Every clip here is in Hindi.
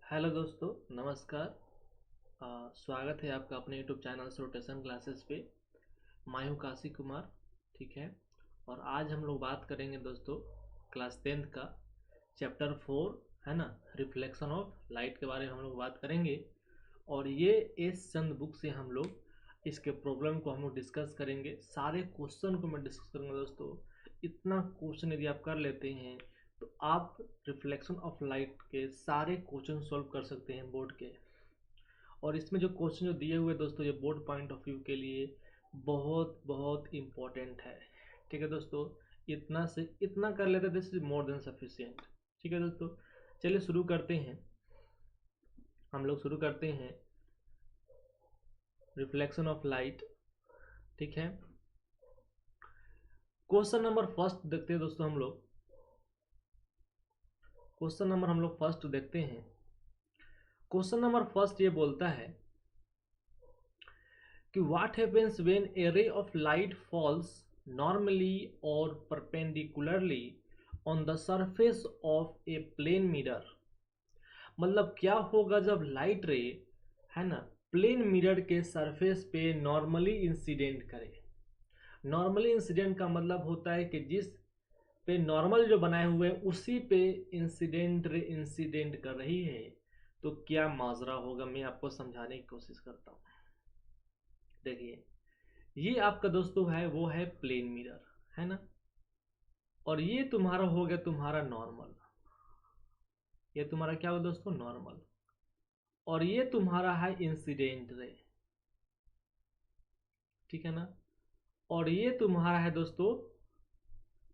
हेलो दोस्तों, नमस्कार। स्वागत है आपका अपने यूट्यूब चैनल से रोटेशन क्लासेस पे। मैं हूँ काशी कुमार। ठीक है। और आज हम लोग बात करेंगे दोस्तों क्लास 10th का चैप्टर 4 है ना, रिफ्लेक्शन ऑफ लाइट के बारे में हम लोग बात करेंगे। और ये एस चंद बुक से हम लोग इसके प्रॉब्लम को हम लोग डिस्कस करेंगे। सारे क्वेश्चन को मैं डिस्कस करूँगा दोस्तों। इतना क्वेश्चन यदि आप कर लेते हैं तो आप रिफ्लेक्शन ऑफ लाइट के सारे क्वेश्चन सॉल्व कर सकते हैं बोर्ड के। और इसमें जो क्वेश्चन जो दिए हुए दोस्तों, ये बोर्ड पॉइंट ऑफ व्यू के लिए बहुत बहुत इम्पोर्टेंट है। ठीक है दोस्तों, इतना से इतना कर लेते, this is more than sufficient. ठीक है दोस्तों, चलिए शुरू करते हैं। हम लोग शुरू करते हैं रिफ्लेक्शन ऑफ लाइट। ठीक है। क्वेश्चन नंबर फर्स्ट देखते हैं दोस्तों। क्वेश्चन नंबर हम लोग फर्स्ट देखते हैं। क्वेश्चन नंबर फर्स्ट ये बोलता है कि what happens when a ray of light falls normally और perpendicularly on the surface of a plane mirror. मतलब क्या होगा जब लाइट रे है ना प्लेन मिरर के सरफेस पे नॉर्मली इंसिडेंट करे। नॉर्मली इंसिडेंट का मतलब होता है कि जिस पे नॉर्मल जो बनाए हुए हैं उसी पे इंसिडेंट रे इंसिडेंट कर रही है, तो क्या माजरा होगा, मैं आपको समझाने की कोशिश करता हूँ। देखिए, ये आपका दोस्तों है वो है प्लेन मिरर, है ना। और ये तुम्हारा हो गया तुम्हारा नॉर्मल। ये तुम्हारा क्या हो दोस्तों, नॉर्मल। और ये तुम्हारा है इंसिडेंट रे। ठीक है ना। और ये तुम्हारा है दोस्तों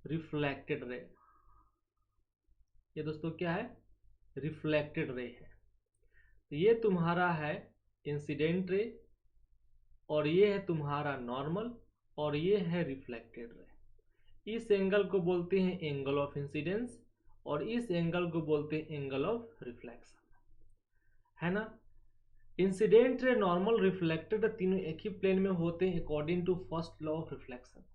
रिफ्लेक्टेड रे। ये दोस्तों क्या है, रिफ्लेक्टेड रे है। तो ये तुम्हारा है इंसिडेंट रे, और ये है तुम्हारा नॉर्मल, और ये है रिफ्लेक्टेड रे। इस एंगल को बोलते हैं एंगल ऑफ इंसिडेंस, और इस एंगल को बोलते हैं एंगल ऑफ रिफ्लेक्शन, है ना। इंसिडेंट रे, नॉर्मल, रिफ्लेक्टेड तीनों एक ही प्लेन में होते हैं according to first law of reflection.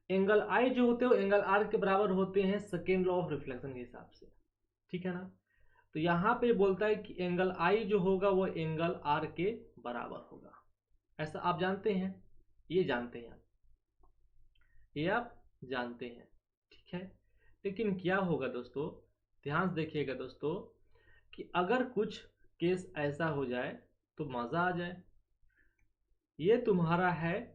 Angle i जो होते हैं वो एंगल आर के बराबर होते हैं सेकेंड लॉ ऑफ रिफ्लेक्शन के हिसाब से। ठीक है ना। तो यहाँ पे बोलता है कि एंगल आई जो होगा वो एंगल आर के बराबर होगा। ऐसा आप जानते हैं, ये जानते हैं आप, ये आप जानते हैं। ठीक है। लेकिन क्या होगा दोस्तों, ध्यान से देखिएगा दोस्तों, कि अगर कुछ केस ऐसा हो जाए तो मजा आ जाए। ये तुम्हारा है,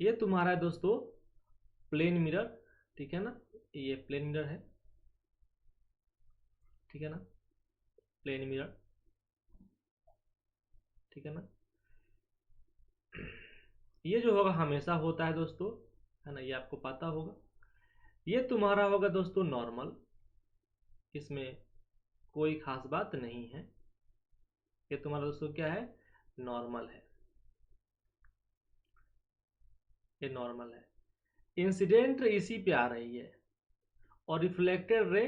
ये तुम्हारा है दोस्तों प्लेन मिरर। ठीक है ना, ये प्लेन मिरर है। ठीक है ना, प्लेन मिरर। ठीक है ना। ये जो होगा हमेशा होता है दोस्तों, है ना, ये आपको पता होगा। ये तुम्हारा होगा दोस्तों नॉर्मल, इसमें कोई खास बात नहीं है। ये तुम्हारा दोस्तों क्या है, नॉर्मल है। ये नॉर्मल है। इंसिडेंट रे इसी पे आ रही है, और रिफ्लेक्टेड रे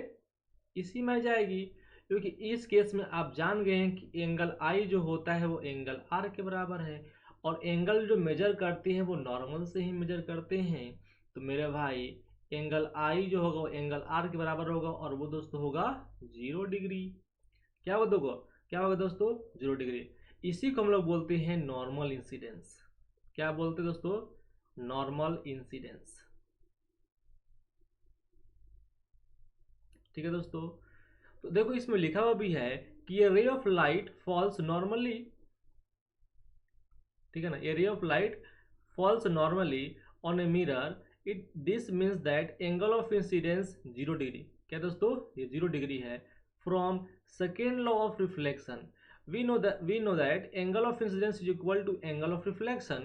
इसी में जाएगी, क्योंकि इस केस में आप जान गए हैं कि एंगल आई जो होता है वो एंगल आर के बराबर है, और एंगल जो मेजर करते हैं वो नॉर्मल से ही मेजर करते हैं। तो मेरे भाई एंगल आई जो होगा वो एंगल आर के बराबर होगा, और वो दोस्तों होगा 0 डिग्री। क्या वो दोगो, क्या होगा दोस्तों, 0 डिग्री। इसी को हम लोग बोलते हैं नॉर्मल इंसिडेंस। क्या बोलते हैं दोस्तों, नॉर्मल इंसिडेंस। ठीक है दोस्तों। तो देखो इसमें लिखा हुआ भी है कि a ray of light falls normally. ठीक है ना, a ray of light falls normally on a mirror, it this means that angle of incidence 0 degree. क्या दोस्तों, ये 0 डिग्री है। From second law of reflection we know that angle of incidence is equal to angle of reflection,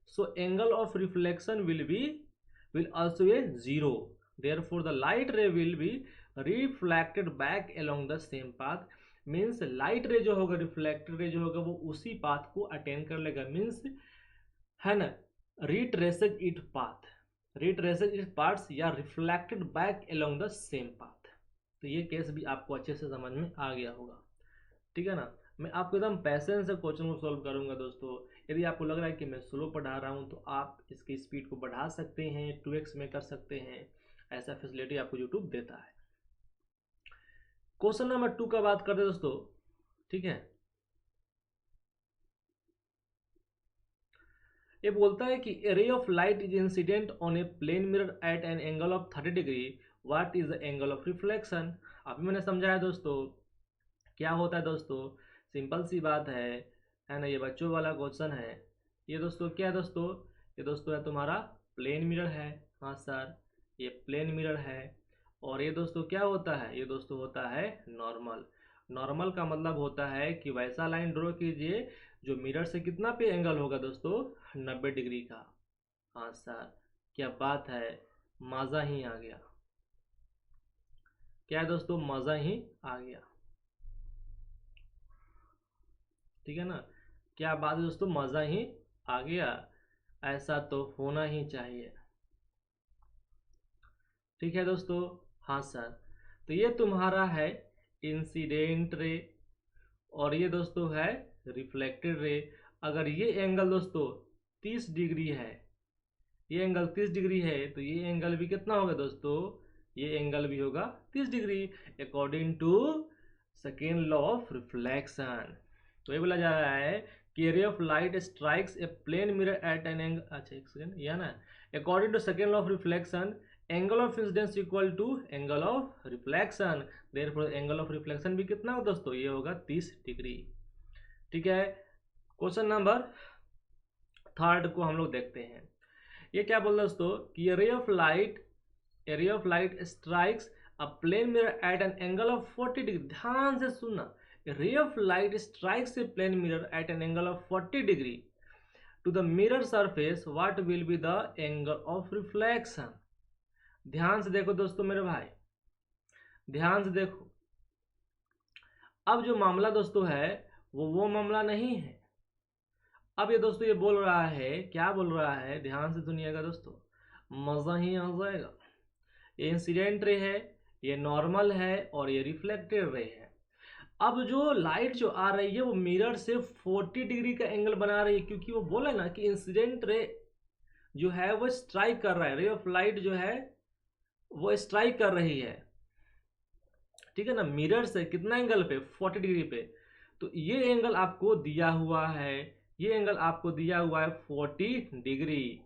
so angle of reflection will also be 0, therefore the light ray will be reflected back along the same path। Means light रे जो होगा, रिफ्लेक्टेड रे जो होगा वो उसी पाथ को अटेंड कर लेगा। मीन्स है ना, रिट्रेसेज इट पाथ, रिट्रेसेज इट पाथ्स, या reflected back along the same path. तो ये केस भी आपको अच्छे से समझ में आ गया होगा। ठीक है ना। मैं आपको एकदम पैसेंस से क्वेश्चन को सॉल्व करूंगा दोस्तों। यदि आपको लग रहा है कि मैं स्लो पढ़ा रहा हूं तो आप इसकी स्पीड को बढ़ा सकते हैं, 2x में कर सकते हैं। ऐसा फैसिलिटी आपको यूट्यूब देता है। क्वेश्चन नंबर 2 का बात करते हैं दोस्तों, ठीक है। ये बोलता है कि a ray of light is incident on a plane mirror at an angle of 30 degree, what is the angle of reflection. अभी मैंने समझाया दोस्तों क्या होता है दोस्तों, सिंपल सी बात है ना। ये बच्चों वाला क्वेश्चन है। ये दोस्तों क्या है दोस्तों, ये दोस्तों है तुम्हारा प्लेन मिरर है। हाँ सर, ये प्लेन मिरर है। और ये दोस्तों क्या होता है, ये दोस्तों होता है नॉर्मल। नॉर्मल का मतलब होता है कि वैसा लाइन ड्रॉ कीजिए जो मिरर से कितना पे एंगल होगा दोस्तों, 90 डिग्री का। हाँ सर, क्या बात है, मज़ा ही आ गया। क्या है दोस्तों, मज़ा ही आ गया, ठीक है ना। क्या बात है दोस्तों, मज़ा ही आ गया, ऐसा तो होना ही चाहिए, ठीक है दोस्तों। हाँ सर, तो ये तुम्हारा है इंसिडेंट रे और ये दोस्तों है रिफ्लेक्टेड रे। अगर ये एंगल दोस्तों 30 डिग्री है, ये एंगल 30 डिग्री है, तो ये एंगल भी कितना होगा दोस्तों, ये एंगल भी होगा 30 degree according to second law of reflection. तो ये बोला जा रहा है कि ray of light strikes a plane mirror at an angle, अच्छा एक सेकेंड, या ना, according to second law of reflection angle of incidence equal to angle of reflection, therefore angle of reflection भी कितना होगा दोस्तों, ये होगा 30 डिग्री, ठीक है। क्वेश्चन नंबर 3 को हम लोग देखते हैं। ये क्या बोल रहा है दोस्तों कि ray of light strikes a plane mirror at an angle of 40 degree. ध्यान से सुनना, ray of light strikes a plane mirror at an angle of 40 degree to the mirror surface, what will be the angle of reflection. ध्यान से देखो दोस्तों मेरे भाई, ध्यान से देखो। अब जो मामला दोस्तों है वो मामला नहीं है। अब ये दोस्तों ये बोल रहा है, क्या बोल रहा है, ध्यान से सुनिएगा दोस्तों, मज़ा ही आ जाएगा। ये इंसिडेंट रे है, ये नॉर्मल है और ये रिफ्लेक्टेड रे है। अब जो लाइट जो आ रही है वो मिरर से 40 डिग्री का एंगल बना रही है, क्योंकि वो बोला ना कि इंसिडेंट रे जो है वो स्ट्राइक कर रहा है, रे ऑफ लाइट जो है वो स्ट्राइक कर रही है, ठीक है ना, मिरर से कितना एंगल पे, 40 डिग्री पे। तो ये एंगल आपको दिया हुआ है, ये एंगल आपको दिया हुआ है 40 डिग्री।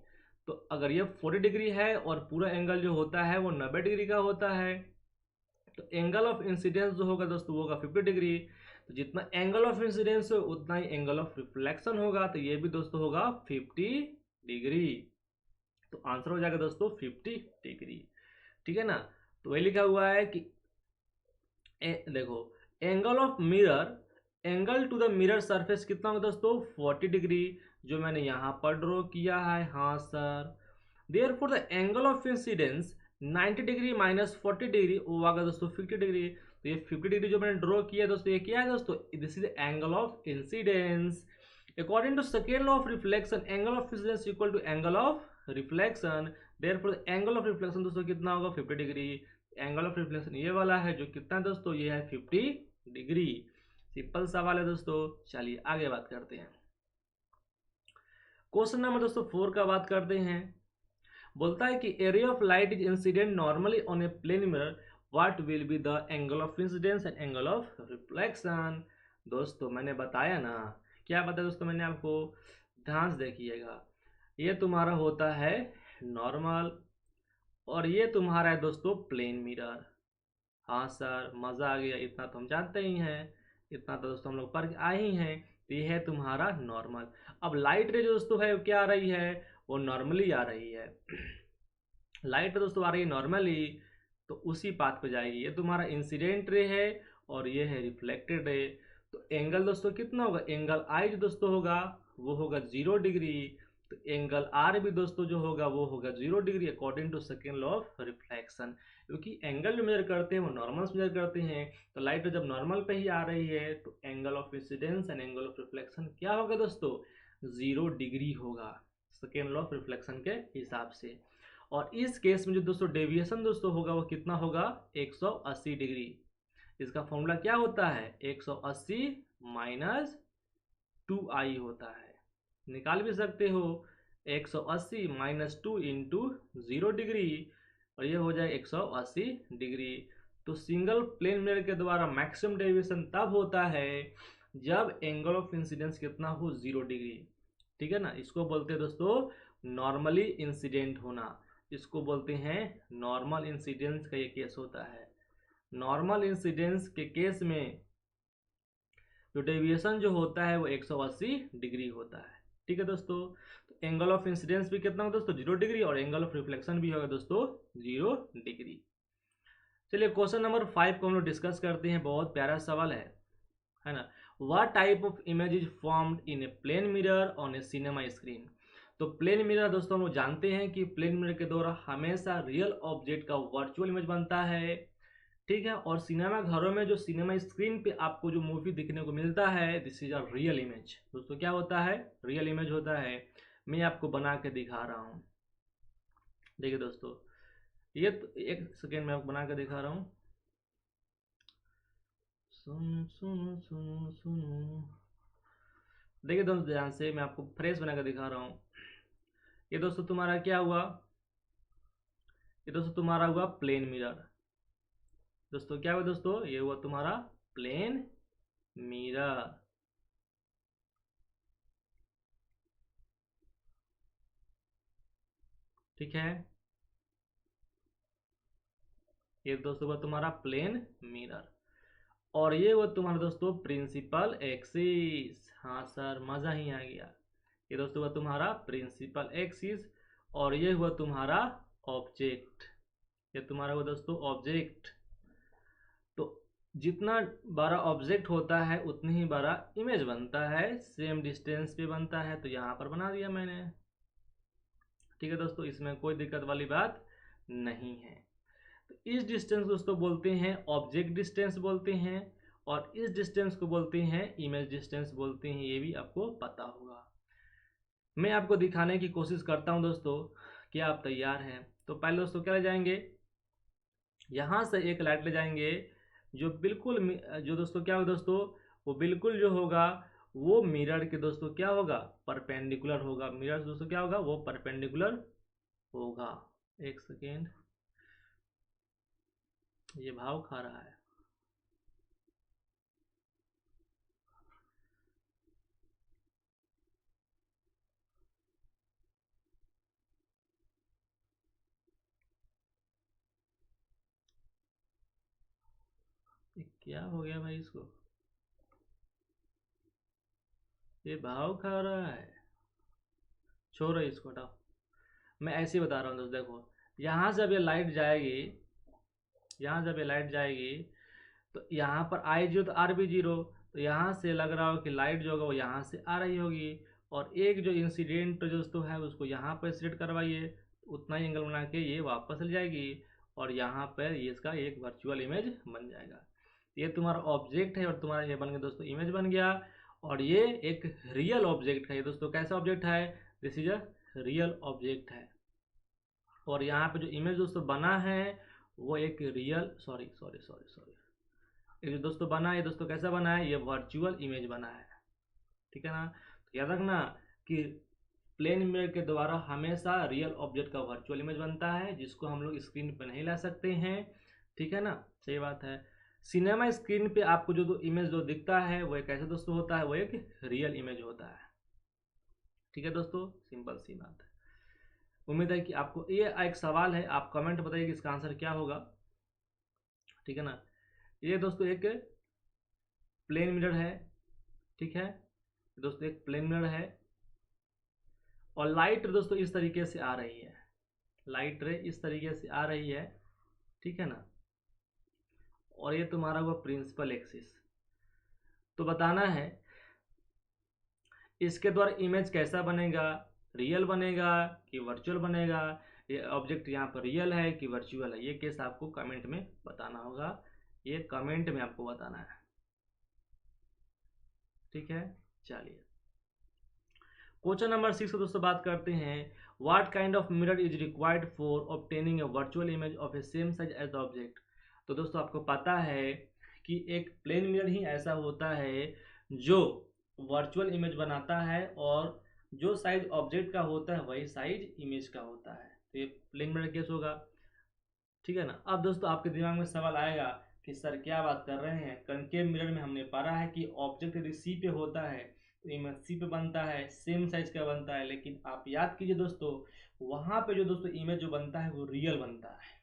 तो अगर ये 40 डिग्री है और पूरा एंगल जो होता है वो 90 डिग्री का होता है, तो एंगल ऑफ इंसिडेंस जो होगा दोस्तों वो होगा 50 डिग्री। तो जितना एंगल ऑफ इंसिडेंस हो उतना ही एंगल ऑफ रिफ्लेक्शन होगा, तो ये भी दोस्तों होगा 50 डिग्री। तो आंसर हो जाएगा दोस्तों 50 डिग्री, ठीक है ना। तो वही लिखा हुआ है कि देखो angle of mirror, angle to the mirror surface कितना होगा दोस्तों, 40 डिग्री, जो मैंने यहाँ पर ड्रॉ किया है। हाँ sir, therefore the angle of incidence 90 degree minus 40 degree वो आएगा दोस्तों 50 डिग्री। तो ये 50 डिग्री जो मैंने ड्रॉ किया दोस्तों, ये क्या है दोस्तों, this is angle of incidence. According to second law of reflection angle of incidence equal to angle of reflection, therefore angle of reflection दोस्तों कितना होगा, 50 डिग्री। एंगल ऑफ रिफ्लेक्शन ये वाला है जो कितना दोस्तों, ये है 50 डिग्री। सिंपल सवाल है दोस्तों। चलिए आगे बात करते हैं। क्वेश्चन नंबर दोस्तों 4 का बात करते हैं। बोलता है कि area of light is incident normally on a plane mirror, what will be the angle of incidence and angle of reflection. दोस्तों मैंने बताया ना, क्या बताया दोस्तों मैंने आपको, ध्यान से देखिएगा। ये तुम्हारा होता है नॉर्मल और ये तुम्हारा है दोस्तों प्लेन मिरर। हाँ सर, मज़ा आ गया, इतना तो हम जानते ही हैं, इतना तो दोस्तों हम लोग पढ़ के आए ही हैं। तो ये है तुम्हारा नॉर्मल। अब लाइट रे जो दोस्तों है क्या आ रही है, वो नॉर्मली आ रही है। लाइट दोस्तों आ रही है नॉर्मली, तो उसी पाथ पे जाएगी। ये तुम्हारा इंसिडेंट रे है और ये है रिफ्लेक्टेड रे। तो एंगल दोस्तों कितना होगा, एंगल आई जो दोस्तों होगा वो होगा 0 डिग्री। तो एंगल आर भी दोस्तों जो होगा वो होगा 0 degree according to second law of reflection. क्योंकि एंगल जो मेजर करते हैं वो नॉर्मल से मेजर करते हैं, तो लाइट जब नॉर्मल पे ही आ रही है तो angle of incidence and angle of reflection क्या होगा दोस्तों, 0 डिग्री होगा सेकेंड लॉ ऑफ रिफ्लेक्शन के हिसाब से। और इस केस में जो दोस्तों डेविएशन दोस्तों होगा वो कितना होगा, 180 डिग्री। इसका फॉर्मूला क्या होता है, 180 माइनस 2i होता है, निकाल भी सकते हो। 180 माइनस 2 इंटू 0 डिग्री और ये हो जाए 180 डिग्री। तो सिंगल प्लेन मिरर के द्वारा मैक्सिमम डेविएशन तब होता है जब एंगल ऑफ इंसिडेंस कितना हो, 0 डिग्री। ठीक है ना, इसको बोलते हैं दोस्तों नॉर्मली इंसिडेंट होना, इसको बोलते हैं नॉर्मल इंसिडेंस का ये केस होता है। नॉर्मल इंसिडेंस के केस में जो डेविएशन जो होता है वो 180 डिग्री होता है। ठीक है दोस्तों, तो एंगल ऑफ इंसिडेंस भी कितना होगा दोस्तों, 0 डिग्री, और एंगल ऑफ रिफ्लेक्शन भी होगा दोस्तों 0 डिग्री। चलिए क्वेश्चन नंबर 5 को हम लोग डिस्कस करते हैं। बहुत प्यारा सवाल है ना। What type of image is formed in a plane mirror on a cinema screen. तो प्लेन मिरर दोस्तों हम लोग जानते हैं कि प्लेन मिरर के द्वारा हमेशा रियल ऑब्जेक्ट का वर्चुअल इमेज बनता है। ठीक है, और सिनेमा घरों में जो सिनेमा स्क्रीन पे आपको जो मूवी दिखने को मिलता है, this is a real image. दोस्तों क्या होता है, रियल इमेज होता है। मैं आपको बना के दिखा रहा हूँ, देखिए दोस्तों, ये तो एक सेकेंड में आपको बना के दिखा रहा हूँ। सुनो सुनो सुनो सुनो, देखिए दोस्तों ध्यान से, मैं आपको फ्रेश बना के दिखा रहा हूँ। ये दोस्तों तुम्हारा क्या हुआ, ये दोस्तों तुम्हारा हुआ प्लेन मिरर। दोस्तों क्या हुआ दोस्तों, ये हुआ तुम्हारा प्लेन मिरर। ठीक है, ये दोस्तों हुआ तुम्हारा प्लेन मिरर, और ये हुआ तुम्हारा दोस्तों प्रिंसिपल एक्सिस। हाँ सर, मजा ही आ गया। ये दोस्तों हुआ तुम्हारा प्रिंसिपल एक्सिस, और ये हुआ तुम्हारा ऑब्जेक्ट। ये तुम्हारा हुआ दोस्तों ऑब्जेक्ट। तो जितना बड़ा ऑब्जेक्ट होता है उतनी ही बड़ा इमेज बनता है, सेम डिस्टेंस पे बनता है, तो यहाँ पर बना दिया मैंने। ठीक है दोस्तों, इसमें कोई दिक्कत वाली बात नहीं है। तो इस डिस्टेंस दोस्तों बोलते हैं ऑब्जेक्ट डिस्टेंस बोलते हैं, और इस डिस्टेंस को बोलते हैं इमेज डिस्टेंस बोलते हैं, ये भी आपको पता होगा। मैं आपको दिखाने की कोशिश करता हूं दोस्तों, क्या आप तैयार हैं। तो पहले दोस्तों क्या ले जाएंगे, यहाँ से एक लाइट ले जाएंगे जो बिल्कुल जो दोस्तों क्या होगा दोस्तों, वो बिल्कुल जो होगा वो मिरर के दोस्तों क्या होगा, परपेंडिकुलर होगा। मिरर दोस्तों क्या होगा, वो परपेंडिकुलर होगा। एक सेकेंड, ये भाव खा रहा है। ये क्या हो गया भाई इसको, ये भाव खा रहा है। छोड़ो इसको, हटाओ। मैं ऐसे ही बता रहा हूँ दोस्तों, देखो यहाँ से अब ये लाइट जाएगी, यहाँ जब ये लाइट जाएगी तो यहाँ पर आई जीरो तो आर भी जीरो, तो यहाँ से लग रहा हो कि लाइट जो होगा वो यहाँ से आ रही होगी, और एक जो इंसिडेंट दोस्तों है उसको यहाँ पर सेट करवाइए, उतना ही एंगल बना के ये वापस चल जाएगी, और यहाँ पर ये इसका एक वर्चुअल इमेज बन जाएगा। ये तुम्हारा ऑब्जेक्ट है, और तुम्हारा ये बन गया दोस्तों इमेज बन गया, और ये एक रियल ऑब्जेक्ट है। ये दोस्तों कैसा ऑब्जेक्ट है, this is a real object है, और यहाँ पे जो इमेज दोस्तों बना है वो एक real, sorry sorry sorry sorry, ये जो दोस्तों बना है, दोस्तों कैसा बना है, ये वर्चुअल इमेज बना है। ठीक है ना, तो याद रखना कि प्लेन मिरर के द्वारा हमेशा रियल ऑब्जेक्ट का वर्चुअल इमेज बनता है, जिसको हम लोग स्क्रीन पर नहीं ला सकते हैं। ठीक है ना, सही बात है। सिनेमा स्क्रीन पे आपको जो इमेज जो दिखता है वो एक ऐसा दोस्तों होता है, वो एक रियल इमेज होता है। ठीक है दोस्तों, सिंपल सी बात है। उम्मीद है कि आपको ये एक सवाल है, आप कमेंट बताइए कि इसका आंसर क्या होगा। ठीक है ना, ये दोस्तों एक प्लेन मिरर है। ठीक है दोस्तों, एक प्लेन मिरर है, और लाइट दोस्तों इस तरीके से आ रही है, लाइट रे इस तरीके से आ रही है। ठीक है ना, और ये तुम्हारा हुआ प्रिंसिपल एक्सिस। तो बताना है इसके द्वारा इमेज कैसा बनेगा, रियल बनेगा कि वर्चुअल बनेगा, ये ऑब्जेक्ट यहाँ पर रियल है कि वर्चुअल है, ये केस आपको कमेंट में बताना होगा, ये कमेंट में आपको बताना है। ठीक है, चलिए क्वेश्चन नंबर 6 को दोस्तों बात करते हैं। What kind of mirror is required for obtaining a virtual image of a same size as the object. तो दोस्तों आपको पता है कि एक प्लेन मिरर ही ऐसा होता है जो वर्चुअल इमेज बनाता है, और जो साइज ऑब्जेक्ट का होता है वही साइज इमेज का होता है। तो ये प्लेन मिरर केस होगा। ठीक है ना। अब दोस्तों आपके दिमाग में सवाल आएगा कि सर क्या बात कर रहे हैं, कनकेव मिरर में हमने पढ़ा है कि ऑब्जेक्ट यदि सी पे होता है तो इमेज सी पे बनता है, सेम साइज का बनता है, लेकिन आप याद कीजिए दोस्तों वहां पे जो दोस्तों इमेज जो बनता है वो रियल बनता है।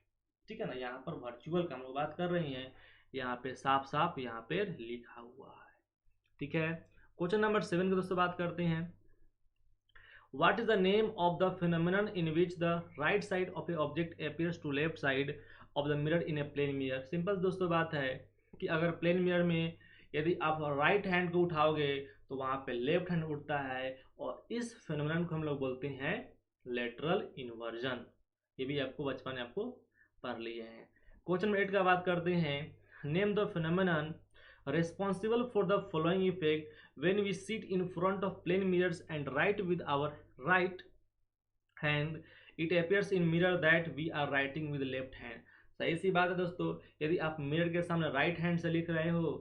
ठीक है ना, यहाँ पर वर्चुअल का हम लोग बात कर रहे हैं, यहाँ पे साफ साफ यहाँ पे लिखा हुआ है। ठीक है, क्वेश्चन नंबर 7 की दोस्तों बात करते हैं। What is the name of the phenomenon in which the right side of a object appears to left side of the mirror in a plane mirror? Simple दोस्तों बात है कि अगर प्लेन मिरर में यदि आप राइट हैंड को उठाओगे तो वहां पे लेफ्ट हैंड उठता है, और इस फिनोमेनन को हम लोग बोलते हैं लेटरल इन्वर्जन। ये भी आपको बचपन में आपको पढ़ लिए हैं। क्वेश्चन नंबर 8 का बात करते हैं। Name the phenomenon responsible for the following effect when we sit in front of plane mirrors and write with our right hand. It appears in mirror that we are writing with left hand. सही सी बात है दोस्तों, यदि आप मिरर के सामने राइट हैंड से लिख रहे हो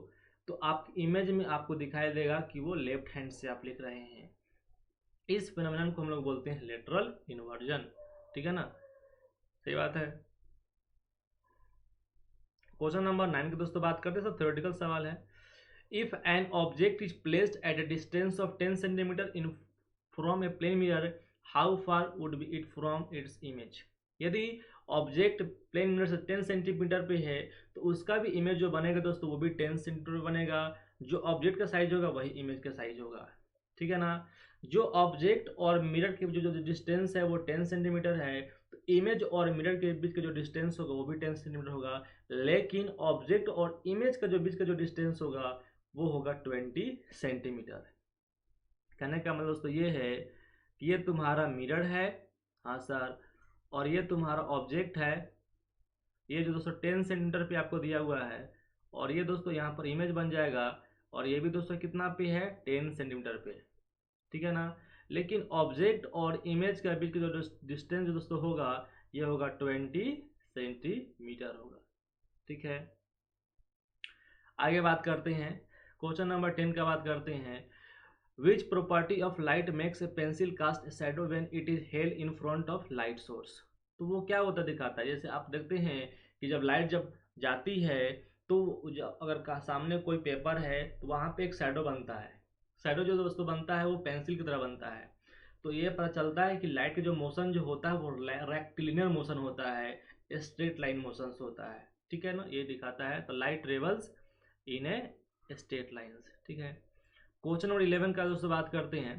तो आप इमेज में आपको दिखाई देगा कि वो लेफ्ट हैंड से आप लिख रहे हैं। इस फिनोमेनन को हम लोग बोलते हैं लेटरल इन्वर्जन। ठीक है ना, सही बात है। क्वेश्चन नंबर 9 की दोस्तों बात करते हैं, सब थ्योरेटिकल सवाल है। If an object is placed at a distance of 10 centimetre in from a plane mirror, how far would be it from its image? यदि ऑब्जेक्ट प्लेन मिरर से 10 सेंटीमीटर पे है तो उसका भी इमेज जो बनेगा दोस्तों वो भी 10 सेंटीमीटर बनेगा। जो ऑब्जेक्ट का साइज होगा वही इमेज का साइज होगा। ठीक है ना, जो ऑब्जेक्ट और मिरर के जो डिस्टेंस है वो 10 सेंटीमीटर है, तो इमेज और मिरर के बीच का जो डिस्टेंस होगा वो भी 10 सेंटीमीटर होगा, लेकिन ऑब्जेक्ट और इमेज का जो बीच का जो डिस्टेंस होगा वो होगा 20 सेंटीमीटर। कहने का मतलब दोस्तों ये है कि ये तुम्हारा मिरर है, हाँ सर, और ये तुम्हारा ऑब्जेक्ट है, ये जो दोस्तों 10 सेंटीमीटर पे आपको दिया हुआ है, और ये दोस्तों यहाँ पर इमेज बन जाएगा, और ये भी दोस्तों कितना पे है, 10 सेंटीमीटर पे। ठीक है ना, लेकिन ऑब्जेक्ट और इमेज के बीच का जो डिस्टेंस दोस्तों होगा ये होगा 20 सेंटीमीटर होगा। ठीक है, आगे बात करते हैं। क्वेश्चन नंबर 10 का बात करते हैं। Which property of light makes a pencil cast shadow when it is held in front of light source? तो वो क्या होता दिखाता है, जैसे आप देखते हैं कि जब लाइट जब जाती है तो अगर सामने कोई पेपर है तो वहाँ पे एक शैडो बनता है। शैडो जो दोस्तों बनता है वो पेंसिल की तरह बनता है। तो ये पता चलता है कि लाइट का जो मोशन जो होता है वो रेक्टिलिनियर मोशन होता है, स्ट्रेट लाइन मोशन होता है। ठीक है ना, ये दिखाता है। तो light travels in a straight lines. ठीक है, क्वेश्चन नंबर 11 का दोस्तों बात करते हैं।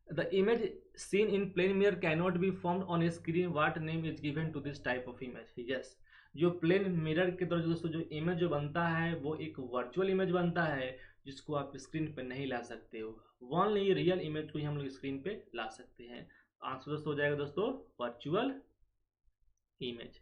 The image seen in plane mirror cannot be formed on a screen, what name is given to this type of image? Yes, जो प्लेन मिरर के तरह दोस्तों जो इमेज जो बनता है वो एक वर्चुअल इमेज बनता है जिसको आप स्क्रीन पे नहीं ला सकते हो। ओनली रियल इमेज को ही हम लोग स्क्रीन पे ला सकते हैं। आंसर दोस्तों हो जाएगा दोस्तों वर्चुअल इमेज।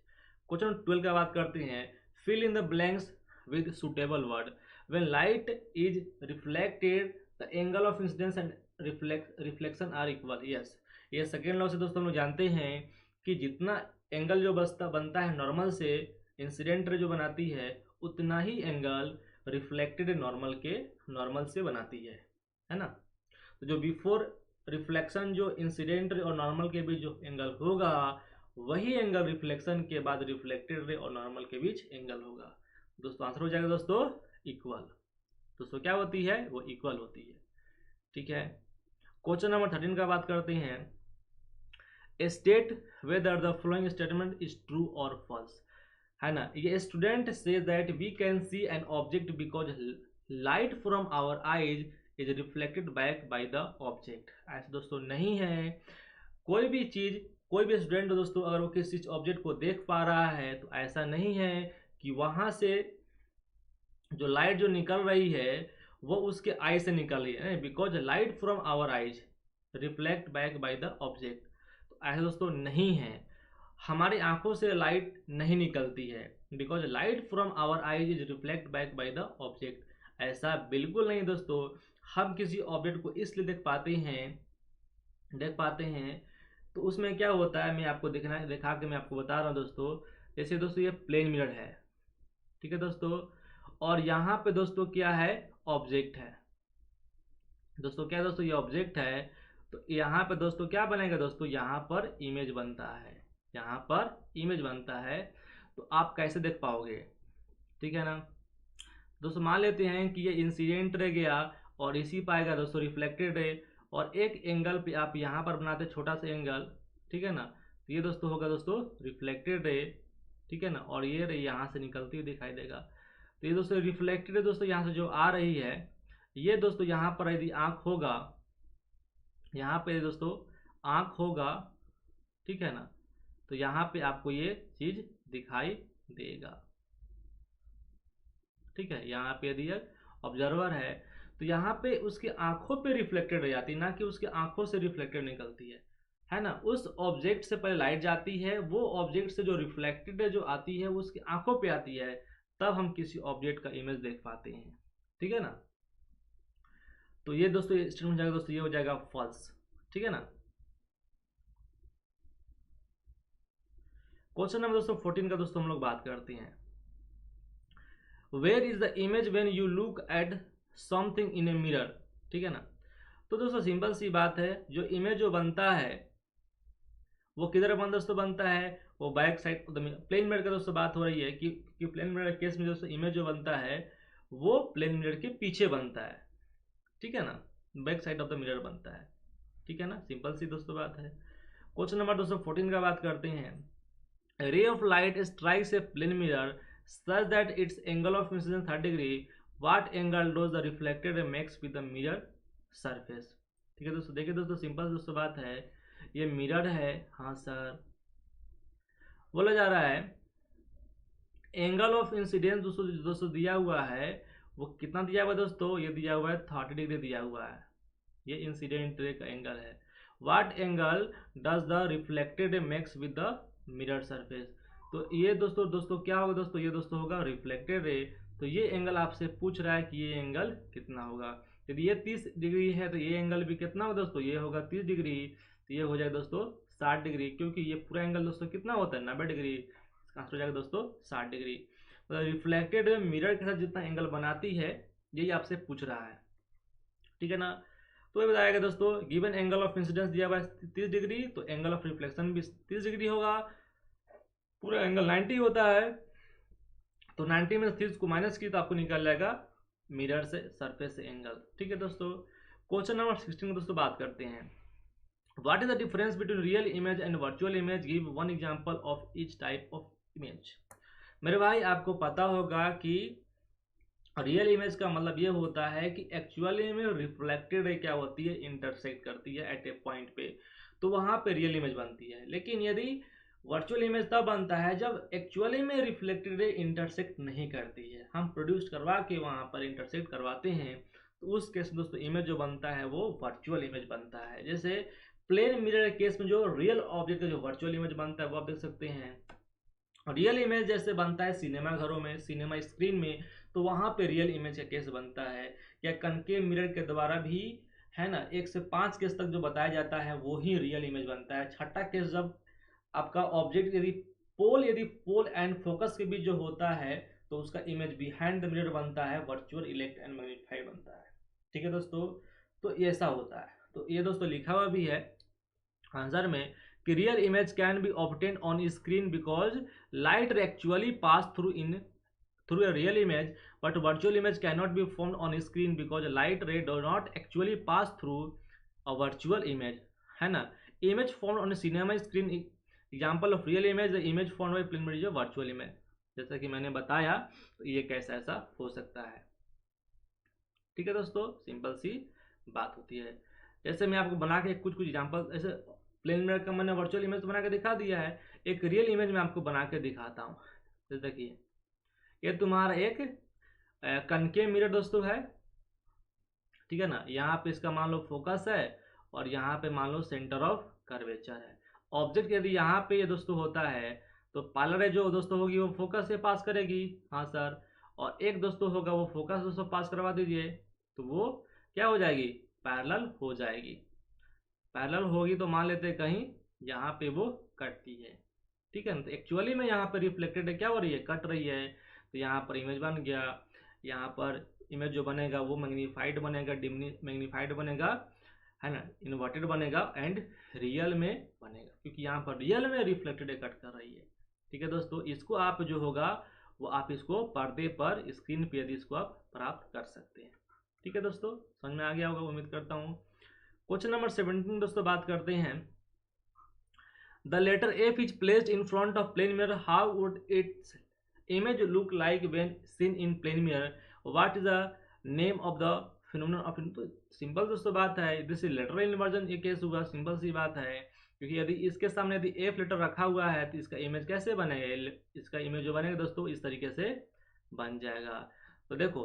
क्वेश्चन 12 का बात करते हैं। Fill in the blanks with suitable word. When light is reflected the angle of incidence and reflection are equal. Yes, ये सेकेंड लॉ से दोस्तों हम लोग जानते हैं कि जितना एंगल जो बनता है नॉर्मल से, इंसिडेंट रे जो बनाती है उतना ही एंगल रिफ्लेक्टेड नॉर्मल से बनाती है ना। तो जो बिफोर रिफ्लेक्शन जो इंसिडेंट रे और नॉर्मल के बीच जो एंगल होगा वही एंगल रिफ्लेक्शन के बाद रिफ्लेक्टेड रे और नॉर्मल के बीच एंगल होगा। दोस्तों आंसर हो जाएगा दोस्तों इक्वल। दोस्तों क्या होती है, वो इक्वल होती है। ठीक है, क्वेश्चन नंबर 13 का बात करते हैं। State whether the following statement is true और फॉल्स। है ना, ये स्टूडेंट से that we can see an object because light from our eyes is reflected back by the object. ऐसा दोस्तों नहीं है। कोई भी चीज, कोई भी स्टूडेंट दोस्तों अगर वो किसी ऑब्जेक्ट को देख पा रहा है तो ऐसा नहीं है कि वहां से जो लाइट जो निकल रही है वो उसके आई से निकल रही है, because light from our eyes reflect back by the object. तो ऐसा दोस्तों नहीं है, हमारी आंखों से लाइट नहीं निकलती है, because light from our eyes is reflect back by the object. ऐसा बिल्कुल नहीं दोस्तों। हम किसी ऑब्जेक्ट को इसलिए देख पाते हैं तो उसमें क्या होता है मैं आपको दिखा के मैं आपको बता रहा हूँ दोस्तों। जैसे दोस्तों ये प्लेन मिरर है, ठीक है दोस्तों, और यहाँ पे दोस्तों क्या है, ऑब्जेक्ट है। दोस्तों क्या है दोस्तों, ये ऑब्जेक्ट है। तो यहाँ पे दोस्तों क्या बनेगा दोस्तों, यहाँ पर इमेज बनता है। यहाँ पर इमेज बनता है, तो आप कैसे देख पाओगे, ठीक है ना। दोस्तों मान लेते हैं कि ये इंसिडेंट रे गया और इसी पाएगा दोस्तों रिफ्लेक्टेड रे, और एक एंगल पे आप यहाँ पर बनाते छोटा सा एंगल, ठीक है ना, तो ये दोस्तों होगा दोस्तों रिफ्लेक्टेड रे, ठीक है ना, और ये रे यहाँ से निकलती हुई दिखाई देगा। तो ये दोस्तों रिफ्लेक्टेड रे दोस्तों यहाँ से जो आ रही है, ये दोस्तों यहाँ पर यदि आँख होगा, यहाँ पे दोस्तों आँख होगा, ठीक है ना, तो यहाँ पे आपको ये चीज दिखाई देगा, ठीक है। यहाँ पे यदि ऑब्जर्वर है तो यहाँ पे उसकी आंखों पे रिफ्लेक्टेड रह जाती है, ना कि उसकी आंखों से रिफ्लेक्टेड निकलती है ना। उस ऑब्जेक्ट से पहले लाइट जाती है, वो ऑब्जेक्ट से जो रिफ्लेक्टेड जो आती है वो उसकी आंखों पे आती है, तब हम किसी ऑब्जेक्ट का इमेज देख पाते हैं, ठीक है ना। तो ये दोस्तों स्टेटमेंट हो जाएगा दोस्तों, ये हो जाएगा फॉल्स, ठीक है ना। क्वेश्चन नंबर दोस्तों 14 का दोस्तों हम लोग बात करते हैं। Where is the image when you look at something in a mirror, ठीक है ना। तो दोस्तों सिंपल सी बात है, जो इमेज जो बनता है वो किधर बन दोस्तों बनता है, वो back side of the mirror. Plane mirror का दोस्तों बात हो रही है कि प्लेन मिरर केस में दोस्तों इमेज जो बनता है वो प्लेन मिरर के पीछे बनता है, ठीक है ना, back side of the mirror बनता है, ठीक है ना। सिंपल सी दोस्तों बात है। क्वेश्चन नंबर दोस्तों 14 का बात करते हैं। A ray of light strikes a plane mirror such that its angle of incidence 30 degree. What angle does the reflected ray makes with the mirror surface? ठीक है दोस्तों, देखिए दोस्तों सिंपल दोस्तों बात है, ये मिरर है, हाँ सर, बोला जा रहा है एंगल ऑफ इंसिडेंस दोस्तों दिया हुआ है, वो कितना दिया हुआ है दोस्तों, ये दिया हुआ है 30 डिग्री दिया हुआ है, ये इंसिडेंट रे का एंगल है। What angle does the reflected ray makes with the mirror surface, तो ये दोस्तों क्या होगा दोस्तों, ये दोस्तों होगा रिफ्लेक्टेड रे। तो ये एंगल आपसे पूछ रहा है कि ये एंगल कितना होगा। यदि ये 30 डिग्री है तो ये एंगल भी कितना होगा दोस्तों, ये होगा 30 डिग्री, तो ये हो जाएगा दोस्तों 60 डिग्री, क्योंकि ये पूरा एंगल दोस्तों कितना होता है 90 डिग्री, इसका आंसर हो जाएगा दोस्तों 60 डिग्री। तो रिफ्लेक्टेड मिरर के साथ जितना एंगल बनाती है यही आपसे पूछ रहा है, ठीक है ना। तो ये बताएगा दोस्तों गिवन एंगल ऑफ इंसिडेंस दिया हुआ है 30 डिग्री, तो एंगल ऑफ रिफ्लेक्शन भी 30 डिग्री होगा, पूरा एंगल 90 होता है, तो 90 में 30 को माइनस की तो आपको निकल जाएगा मिरर से सरफेस से एंगल, ठीक है दोस्तों। क्वेश्चन नंबर 16 में दोस्तों बात करते हैं। What is the difference between real image and virtual image, give one example of each type of image. मेरे भाई आपको पता होगा कि रियल इमेज का मतलब ये होता है कि एक्चुअली में रिफ्लेक्टेड रे क्या होती है, इंटरसेक्ट करती है एट ए पॉइंट पे, तो वहां पे रियल इमेज बनती है। लेकिन यदि वर्चुअल इमेज तब बनता है जब एक्चुअली में रिफ्लेक्टेड रे इंटरसेक्ट नहीं करती है, हम प्रोड्यूस करवा के वहां पर इंटरसेक्ट करवाते हैं, तो उस केस में दोस्तों इमेज जो बनता है वो वर्चुअल इमेज बनता है। जैसे प्लेन मिरर केस में जो रियल ऑब्जेक्ट का जो वर्चुअल इमेज बनता है वो आप देख सकते हैं। रियल इमेज जैसे बनता है सिनेमा घरों में, सिनेमा स्क्रीन में, तो वहां पे रियल इमेज का केस बनता है, या कनकेव मिरर के द्वारा भी, है ना, 1 से 5 केस तक जो बताया जाता है वो ही रियल इमेज बनता है। छठा केस जब आपका ऑब्जेक्ट यदि पोल एंड फोकस के बीच जो होता है तो उसका इमेज बिहाइंड द मिरर बनता है, वर्चुअल इलेक्ट एंड मैग्नीफाइड बनता है, ठीक है दोस्तों। तो ऐसा होता है, तो ये दोस्तों लिखा हुआ भी है आंसर में कि real image can be obtain on screen because light actually pass through a real image, but virtual image cannot be formed on screen because light ray do not actually pass through a virtual image, है ना। image formed on a cinema screen example of real image, the image formed by film is a virtual image, जैसा कि मैंने बताया, तो ये कैसा ऐसा हो सकता है, ठीक है दोस्तों, सिंपल सी बात होती है। जैसे मैं आपको बना के कुछ एग्जाम्पल, ऐसे प्लेन मिरर का मैंने वर्चुअल इमेज बना के दिखा दिया है, एक रियल इमेज में आपको बना के दिखाता हूँ। जैसे देखिए ये तुम्हारा एक कनकेव मिरर दोस्तों है, ठीक है ना, यहाँ पे इसका मान लो फोकस है और यहाँ पे मान लो सेंटर ऑफ कर्वेचर है। ऑब्जेक्ट यदि यहाँ पे ये दोस्तों होता है तो पार्लर जो दोस्तों होगी वो फोकस से पास करेगी, हाँ सर, और एक दोस्तों होगा वो फोकस दोस्तों पास करवा दीजिए, तो वो क्या हो जाएगी, पैरेलल हो जाएगी। पैरेलल होगी तो मान लेते कहीं यहाँ पे वो कटती है, ठीक है ना। तो एक्चुअली में यहाँ पे रिफ्लेक्टेड है क्या हो रही है, कट रही है, तो यहाँ पर इमेज बन गया। यहाँ पर इमेज जो बनेगा वो मैग्नीफाइड बनेगा, मैग्नीफाइड बनेगा, है ना, इन्वर्टेड बनेगा एंड रियल में बनेगा, क्योंकि यहाँ पर रियल में रिफ्लेक्टेड कट कर रही है। ठीक है दोस्तों, इसको आप जो होगा वो आप इसको पर्दे पर स्क्रीन पे यदि इसको आप प्राप्त कर सकते हैं। ठीक है दोस्तों, समझ में आ गया होगा उम्मीद करता हूँ। क्वेश्चन नंबर 17 दोस्तों बात करते हैं। The letter F is placed in front of plane mirror, how would its image look like when seen in plane mirror, what is the name of the phenomenon of. तो सिंपल दोस्तों बात है, दिस इज लेटरल इन्वर्जन ये केस हुआ, सिंपल सी बात है, क्योंकि यदि इसके सामने यदि एफ लेटर रखा हुआ है तो इसका इमेज कैसे बनेगा, इसका इमेज जो बनेगा दोस्तों इस तरीके से बन जाएगा। तो देखो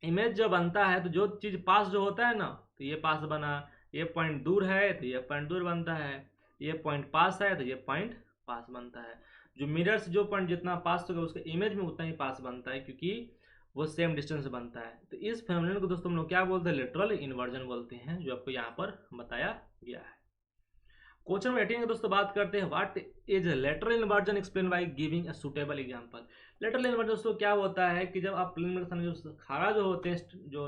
इमेज जो बनता है तो जो चीज पास जो होता है ना, तो ये पास बना, ये पॉइंट दूर है तो ये पॉइंट दूर बनता है, ये पॉइंट पास है तो ये पॉइंट पास बनता है। जो मिरर से जो पॉइंट जितना पास होगा उसके इमेज में उतना ही पास बनता है, क्योंकि वो सेम डिस्टेंस बनता है। तो इस फेनोमेनन को दोस्तों हम लोग क्या बोलते हैं, लेटरल इन्वर्जन बोलते हैं, जो आपको यहाँ पर बताया गया है। क्वेश्चन नंबर 18 दोस्तों बात करते हैं, what is lateral inversion, explain by giving a suitable example. Lateral inversion दोस्तों क्या होता है कि जब आप प्लेन में जो खड़ा जो होते हैं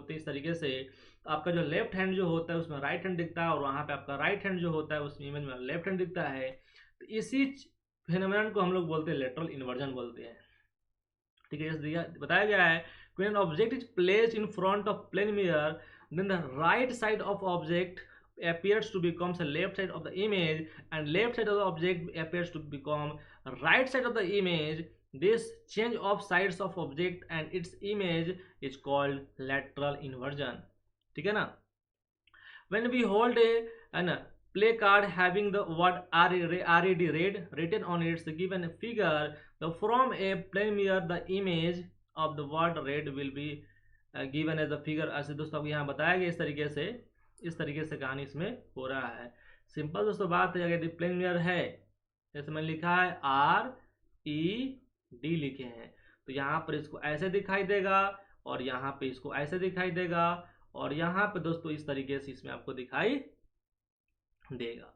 इस तरीके से, आपका जो लेफ्ट हैंड जो होता है उसमें राइट हैंड दिखता है, और वहाँ पे आपका राइट हैंड जो होता है उस इमेज में लेफ्ट हैंड दिखता है। तो इसी फेनोमेनन को हम लोग बोलते हैं लेटरल इन्वर्जन बोलते हैं। ठीक है, दिया बताया गया है, when an object is placed in front of plane mirror, then the right side of object appears to become the left side of the image, and left side of the object appears to become right side of the image. This change of sides of object and its image is called lateral inversion. ठीक है ना। When we hold an play card having the word RED written on its given figure, from a plane mirror the image of the word red will be given as a figure। ऐसे दोस्तों आपको यहाँ बताया गया इस तरीके से कहानी इसमें हो रहा है। सिंपल दोस्तों बात है, यदि प्लेन मिरर है जैसे मैंने लिखा है RED लिखे हैं, तो यहाँ पर इसको ऐसे दिखाई देगा, और यहाँ पे इसको ऐसे दिखाई देगा, और यहाँ पे दोस्तों इस तरीके से इसमें आपको दिखाई देगा।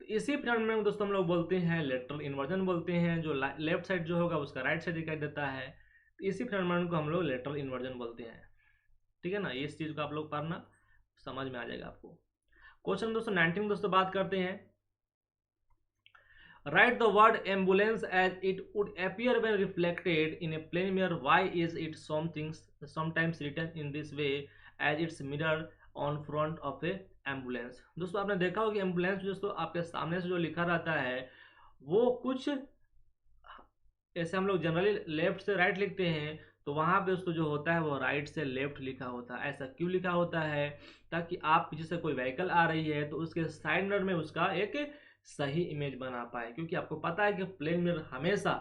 तो इसी फेनोमेनन में दोस्तों हम लोग बोलते हैं लेटरल इन्वर्जन बोलते हैं, जो लेफ्ट साइड जो होगा उसका राइट साइड दिखाई देता है, तो इसी फेनोमेनन को हम लोग लेटरल इन्वर्जन बोलते हैं। ठीक है ना, इस चीज को आप लोग पढ़ना, समझ में आ जाएगा आपको। क्वेश्चन दोस्तों 19 दोस्तों बात करते हैं, write the word ambulance as it would appear when reflected in a plane mirror, why is it sometimes written in this way as its mirror on front of a ambulance. दोस्तों आपने देखा होगा कि एम्बुलेंस दोस्तों आपके सामने से जो लिखा रहता है वो कुछ ऐसे हम लोग जनरली लेफ्ट से राइट लिखते हैं, तो वहां पे दोस्तों जो होता है वो राइट से लेफ्ट लिखा होता है। ऐसा क्यों लिखा होता है, ताकि आप पीछे से कोई व्हीकल आ रही है तो उसके साइड मिरर में उसका एक सही इमेज बना पाए, क्योंकि आपको पता है कि प्लेन मिरर हमेशा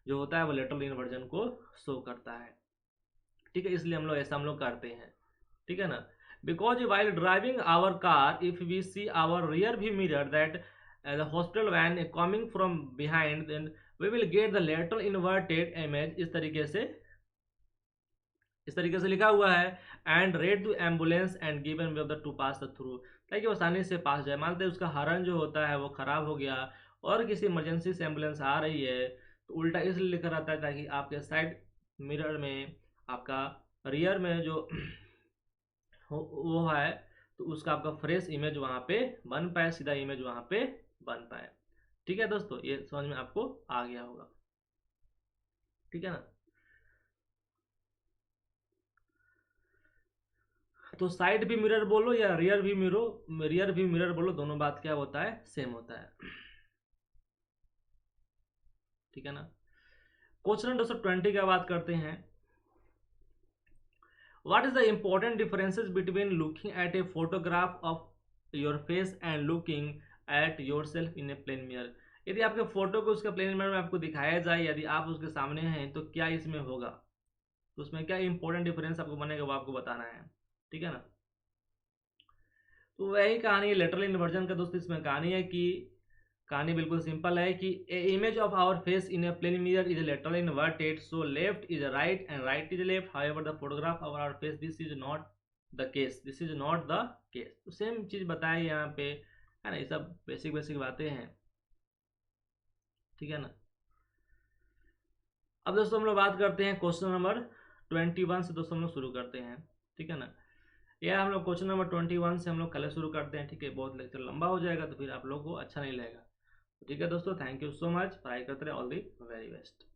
जो होता है वो लेटरल इन्वर्जन को शो करता है। ठीक है, इसलिए हम लोग करते हैं। ठीक है ना, because while driving our car, if we see our rear view mirror that the hospital van coming from behind, then we will get the lateral inverted image। इस तरीके से लिखा हुआ है, and read to ambulance and given way of the to pass the through, ताकि वो आसानी से पास जाए। मानते हैं उसका हॉर्न जो होता है वो खराब हो गया और किसी इमरजेंसी से एम्बुलेंस आ रही है, तो उल्टा इसलिए लिखा रहता है ताकि आपके साइड मिरर में आपका रियर में जो वो है तो उसका आपका फ्रेश इमेज वहां पे बन पाए, सीधा इमेज वहां पे बन पाए। ठीक है दोस्तों, ये समझ में आपको आ गया होगा। ठीक है ना, तो साइड भी मिरर बोलो या रियर भी मिरर बोलो, दोनों बात क्या होता है, सेम होता है। ठीक है ना। क्वेश्चन नंबर 20 का बात करते हैं, What is the important differences between looking at a photograph of your face and looking at yourself in a plane mirror। यदि आपके फोटो को उसका प्लेन मिरर में आपको दिखाया जाए, यदि आप उसके सामने हैं तो क्या इसमें होगा, तो उसमें क्या इंपॉर्टेंट डिफरेंस आपको बनेगा वो आपको बताना है। ठीक है ना, तो वही कहानी लेटरल इन्वर्जन का दोस्तों इसमें कहानी है कि कहानी बिल्कुल सिंपल है कि a image of our face in a plane mirror is lateral inverted, so left is right and right is left, however the photograph of our face this is not the case, तो सेम चीज बताया यहाँ पे, है ना, ये सब बेसिक बातें हैं। ठीक है ना। अब दोस्तों हम लोग बात करते हैं क्वेश्चन नंबर 21 से दोस्तों हम लोग शुरू करते हैं। ठीक है ना, यार हम लोग क्वेश्चन नंबर 21 से हम लोग कल शुरू करते हैं, ठीक है। बहुत लेक्चर लंबा हो जाएगा तो फिर आप लोग को अच्छा नहीं लगेगा। ठीक है दोस्तों, थैंक यू सो मच। पढ़ाई करते रहे, ऑल दी वेरी बेस्ट।